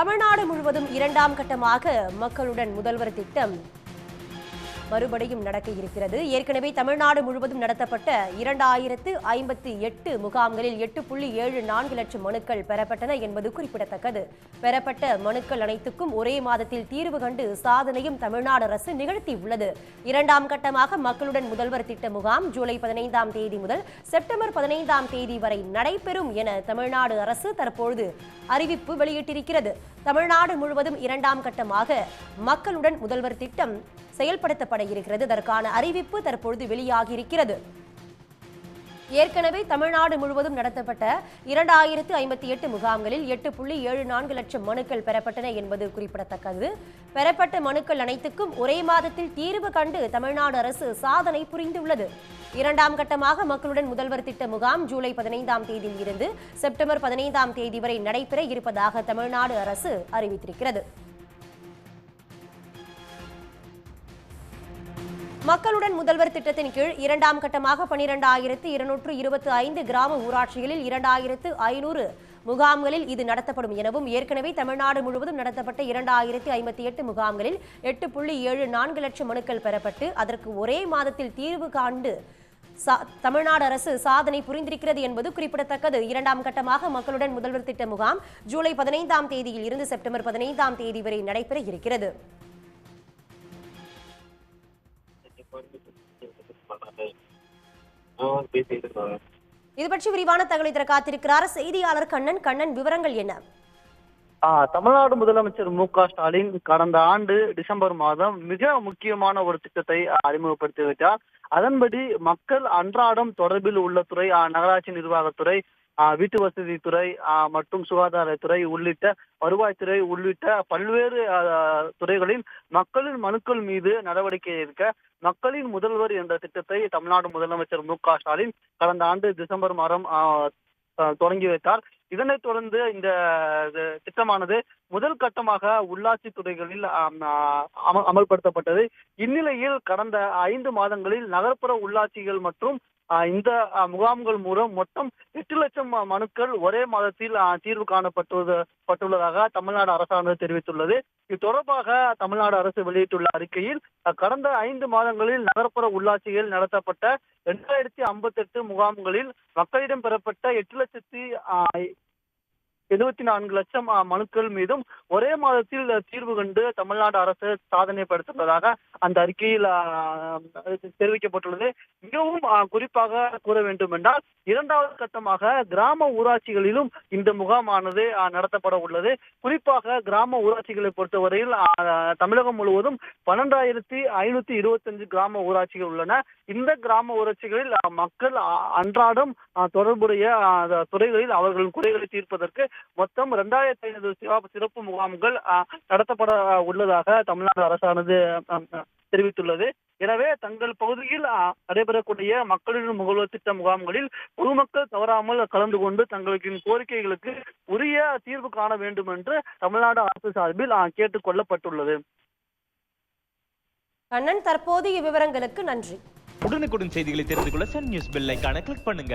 தமிழ்நாடு முழுவதும் இரண்டாம் கட்டமாக மக்களுடன் முதல்வர் திட்டம் மறுபடியும் நடக்க இருக்கிறது. ஏற்கனவே தமிழ்நாடு முழுவதும் நடத்தப்பட்ட 2058 முகாம்களில் 8.74 லட்சம் மனுக்கள் பெறப்பட்டன என்பது குறிப்பிடத்தக்கது. பெறப்பட்ட மனுக்கள் அனைத்துக்கும் ஒரே மாதத்தில் தீர்வு கண்டு சாதனையும் தமிழ்நாடு அரசு நிகழ்த்தியுள்ளது. இரண்டாம் கட்டமாக மக்களுடன் முதல்வர் திட்ட முகாம் ஜூலை 15ஆம் தேதி முதல் செப்டம்பர் 15ஆம் தேதி வரை நடைபெறும் என தமிழ்நாடு அரசு தற்பொழுது அறிவிப்பு வெளியிட்டிருக்கிறது. தமிழ்நாடு முழுவதும் இரண்டாம் கட்டமாக மக்களுடன் முதல்வர் திட்டம் செயல்படுத்தப்பட இருக்கிறது. அதற்கான அறிவிப்பு தற்பொழுது வெளியாகியிருக்கிறது. ஏற்கனவே தமிழ்நாடு முழுவதும் நடத்தப்பட்ட 2058 முகாம்களில் 8.74 லட்சம் மனுக்கள் பெறப்பட்டன என்பது குறிப்பிடத்தக்கது. பெறப்பட்ட மனுக்கள் அனைத்துக்கும் ஒரே மாதத்தில் தீர்வு கண்டு தமிழ்நாடு அரசு சாதனை புரிந்துள்ளது. இரண்டாம் கட்டமாக மக்களுடன் முதல்வர் திட்ட முகாம் ஜூலை 15ஆம் தேதியில் இருந்து செப்டம்பர் 15ஆம் தேதி வரை நடைபெற இருப்பதாக தமிழ்நாடு அரசு அறிவித்திருக்கிறது. மக்களுடன் முதல்வர் திட்டத்தின் கீழ் இரண்டாம் கட்டமாக 12,225 கிராம ஊராட்சிகளில் 2,500 முகாம்களில் இது நடத்தப்படும் எனவும், ஏற்கனவே தமிழ்நாடு முழுவதும் நடத்தப்பட்ட 2058 முகாம்களில் 8.74 லட்சம் மனுக்கள் பெறப்பட்டு அதற்கு ஒரே மாதத்தில் தீர்வு காண்டு தமிழ்நாடு அரசு சாதனை புரிந்திருக்கிறது என்பது குறிப்பிடத்தக்கது. இரண்டாம் கட்டமாக மக்களுடன் முதல்வர் திட்ட முகாம் ஜூலை 15ஆம் தேதியில் இருந்து செப்டம்பர் 15ஆம் தேதி வரை நடைபெற இருக்கிறது. இது பற்றி விரிவான தகவலை தர காத்திருக்கிறார் செய்தியாளர் கண்ணன். விவரங்கள் என்ன? தமிழ்நாடு முதலமைச்சர் மு.க.ஸ்டாலின் கடந்த ஆண்டு டிசம்பர் மாதம் மிக முக்கியமான ஒரு திட்டத்தை அறிமுகப்படுத்தி வைத்தார். அதன்படி மக்கள் அன்றாடம் தொடர்பில் உள்ள துறை நகராட்சி நிர்வாகத்துறை, வீட்டு வசதித்துறை மற்றும் சுகாதாரத்துறை உள்ளிட்ட வருவாய்த்துறை உள்ளிட்ட பல்வேறு துறைகளில் மக்களின் மனுக்கள் மீது நடவடிக்கை எடுக்க மக்களின் முதல்வர் என்ற திட்டத்தை தமிழ்நாடு முதலமைச்சர் மு.க.ஸ்டாலின் கடந்த ஆண்டு டிசம்பர் மாதம் தொடங்கி வைத்தார். இதனைத் தொடர்ந்து இந்த திட்டமானது முதல் கட்டமாக உள்ளாட்சி துறைகளில் அமல்படுத்தப்பட்டது. இந்நிலையில் கடந்த 5 மாதங்களில் நகர்ப்புற உள்ளாட்சிகள் மற்றும் இந்த முகாம்கள் மூலம் மொத்தம் 8 லட்சம் மனுக்கள் ஒரே மாதத்தில் தீர்வு காணப்பட்டுள்ளதாக தமிழ்நாடு அரசானது தெரிவித்துள்ளது. இது தொடர்பாக தமிழ்நாடு அரசு வெளியிட்டுள்ள அறிக்கையில் கடந்த 5 மாதங்களில் நகர்ப்புற உள்ளாட்சியில் நடத்தப்பட்ட 2058 முகாம்களில் மக்களிடம் பெறப்பட்ட 8,74 லட்சம் மனுக்கள் மீதும் ஒரே மாதத்தில் தீர்வு கண்டு தமிழ்நாடு அரசு சாதனை படுத்துள்ளதாக அந்த அறிக்கையில் தெரிவிக்கப்பட்டுள்ளது. மிகவும் குறிப்பாக கூற வேண்டும் என்றால் இரண்டாவது கட்டமாக கிராம ஊராட்சிகளிலும் இந்த முகாமானது நடத்தப்பட உள்ளது. குறிப்பாக கிராம ஊராட்சிகளை பொறுத்தவரையில் தமிழகம் முழுவதும் 12,525 கிராம ஊராட்சிகள் உள்ளன. இந்த கிராம ஊராட்சிகளில் மக்கள் அன்றாடம் தொடர்புடைய துறைகளில் அவர்களின் குறைகளை தீர்ப்பதற்கு மொத்தம் 2,500 சிறப்பு முகாம்கள் நடத்தப்பட உள்ளதாக தமிழ்நாடு அரசானது தெரிவித்துள்ளது. எனவே தங்கள் பகுதியில் நடைபெறக்கூடிய மக்களின் முதல்வர் திட்ட முகாம்களில் பொதுமக்கள் தவறாமல் கலந்து கொண்டு தங்களின் கோரிக்கைகளுக்கு உரிய தீர்வு காண வேண்டும் என்று தமிழ்நாடு அரசு சார்பில் கேட்டுக் கொள்ளப்பட்டுள்ளது. கண்ணன், தற்போதைய விவரங்களுக்கு நன்றி. உடனுக்குடன் செய்திகளை தெரிந்து கொள்ள சன் நியூஸ் பெல் ஐகானை கிளிக் பண்ணுங்க.